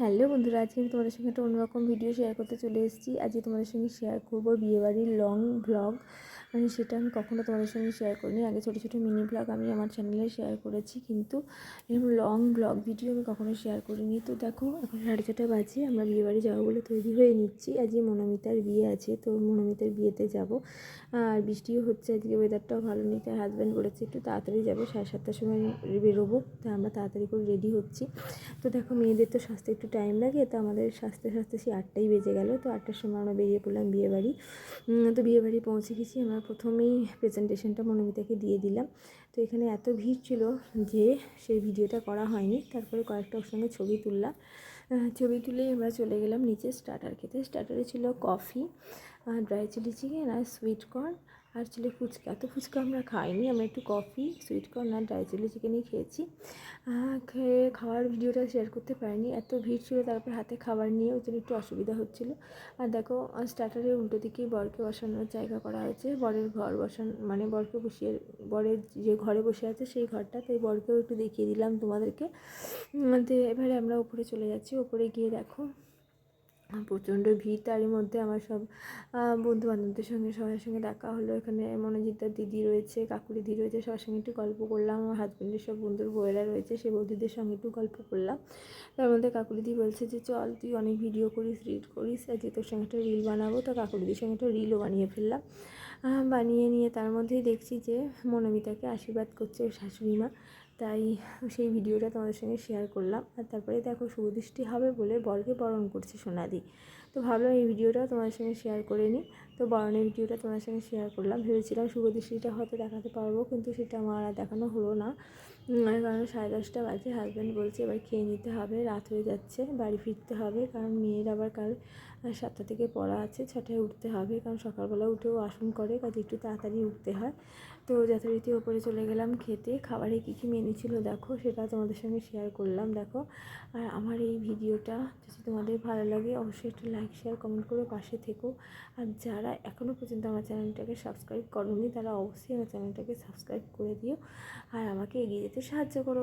Hello বন্ধুরা, আজকে আমি তোমাদের সঙ্গে একটা অন্যরকম ভিডিও শেয়ার করতে চলে এসেছি। আজকে তোমাদের সঙ্গে শেয়ার করব বিয়েবাড়ির লং ভ্লগ। মানে সেটা আমি কখনো তোমাদের সঙ্গে শেয়ার করিনি। আগে ছোটো ছোটো মিনি ভ্লগ আমি আমার চ্যানেলে শেয়ার করেছি, কিন্তু এরকম লং ভ্লগ ভিডিও আমি কখনো শেয়ার করিনি। তো দেখো, এখন 4:30 বাজে, আমরা বিয়েবাড়ি যাবো বলে তৈরি হয়ে নিচ্ছি। আজকে মনোমিতার বিয়ে আছে, তো মনোমিতার বিয়েতে যাব। আর বৃষ্টিও হচ্ছে, আজকে ওয়েদারটাও ভালো নেই, তাই হাজব্যান্ড বলেছে একটু তাড়াতাড়ি যাবো, 7:30টার সময় বেরোবো। তাই আমরা তাড়াতাড়ি করে রেডি হচ্ছি। তো দেখো, মেয়েদের তো সাজতে একটু টাইম লাগে, তো আমাদের সাজতে সাজতে সেই 8টাই বেজে গেল। তো 8টার সময় আমরা বেরিয়ে পড়লাম বিয়েবাড়ি। তো বিয়েবাড়ি পৌঁছে গেছি। আমরা প্রথমেই প্রেজেন্টেশনটা মনোমিতাকে দিয়ে দিলাম। তো এখানে এত ভিড় ছিল যে সেই ভিডিওটা করা হয়নি। তারপরে কয়েকটা ওর সঙ্গে ছবি তুললাম। ছবি তুলেই আমরা চলে গেলাম নিচে স্টার্টার খেতে। স্টার্টারে ছিল কফি, ড্রাই চিলি চিকেন আর সুইট কর্ন, আর ছিল ফুচকা। তো ফুচকা আমরা খাইনি, আমরা একটু কফি, সুইট কর্ন আর ড্রাই চিলি চিকেনই খেয়েছি। খাওয়ার ভিডিওটা শেয়ার করতে পারিনি, এত ভিড় ছিল। তারপর হাতে খাবার নিয়ে ওই জন্য একটু অসুবিধা হচ্ছিলো। আর দেখো, স্টার্টারের উল্টো দিকেই বরকে বসানোর জায়গা করা হয়েছে। বরের ঘর মানে বরকে বসিয়ে, বরের যে ঘরে বসে আছে সেই ঘরটা, তাই বরকেও একটু দেখিয়ে দিলাম তোমাদেরকে। তো এবারে আমরা উপরে চলে যাচ্ছি। উপরে গিয়ে দেখো প্রচণ্ড ভিড়। তারই মধ্যে আমার সব বন্ধুবান্ধবদের সঙ্গে সবার সঙ্গে দেখা হলো। এখানে মনোজিতার দিদি রয়েছে, কাকুর দিদি রয়েছে, সবার সঙ্গে একটু গল্প করলাম। আমার হাজব্যান্ডের সব বন্ধুর বউয়েরা রয়েছে, সেই বৌদিদের সঙ্গে একটু গল্প করলাম। তার মধ্যে কাকুরিদি বলছে যে চল, তুই অনেক ভিডিও করিস, রিল করিস, আজকে তোর সঙ্গে একটা রিল বানাবো। তো কাকুরিদির সঙ্গে একটা রিলও বানিয়ে ফেললাম। বানিয়ে নিয়ে তার মধ্যেই দেখছি যে মনোমিতাকে আশীর্বাদ করছে ওর শাশুড়ি মা, তাই সেই ভিডিওটা তোমাদের সঙ্গে শেয়ার করলাম। আর তারপরে দেখো, শুভদৃষ্টি হবে বলে বরকে বরণ করছে সোনাদি। তো ভাবলাম এই ভিডিওটাও তোমাদের সঙ্গে শেয়ার করে নিই। তো বরণের ভিডিওটা তোমাদের সঙ্গে শেয়ার করলাম। ভেবেছিলাম শুভদৃষ্টিটা হয়তো দেখাতে পারবো, কিন্তু সেটা আমার আর দেখানো হলো না। কারণ 10:30 বাজে। হাজব্যান্ড বলছে এবার খেয়ে নিতে হবে, রাত হয়ে যাচ্ছে, বাড়ি ফিরতে হবে। কারণ মেয়ের আবার কাল 7টা থেকে পড়া আছে, 6টায় উঠতে হবে। কারণ সকালবেলা উঠেও আসন করে, কাজে একটু তাড়াতাড়ি উঠতে হয়। তো যথারীতি ওপরে চলে গেলাম খেতে। খাবারে কী কী মেনু ছিল দেখো, সেটা তোমাদের সঙ্গে শেয়ার করলাম। দেখো, আর আমার এই ভিডিওটা যদি তোমাদের ভালো লাগে, অবশ্যই একটা লাইক, শেয়ার, কমেন্ট করে পাশে থেকো। আর যারা এখনও পর্যন্ত আমার চ্যানেলটাকে সাবস্ক্রাইব করোনি, তারা অবশ্যই আমার চ্যানেলটাকে সাবস্ক্রাইব করে দিও আর আমাকে এগিয়ে যেতে সাহায্য করো।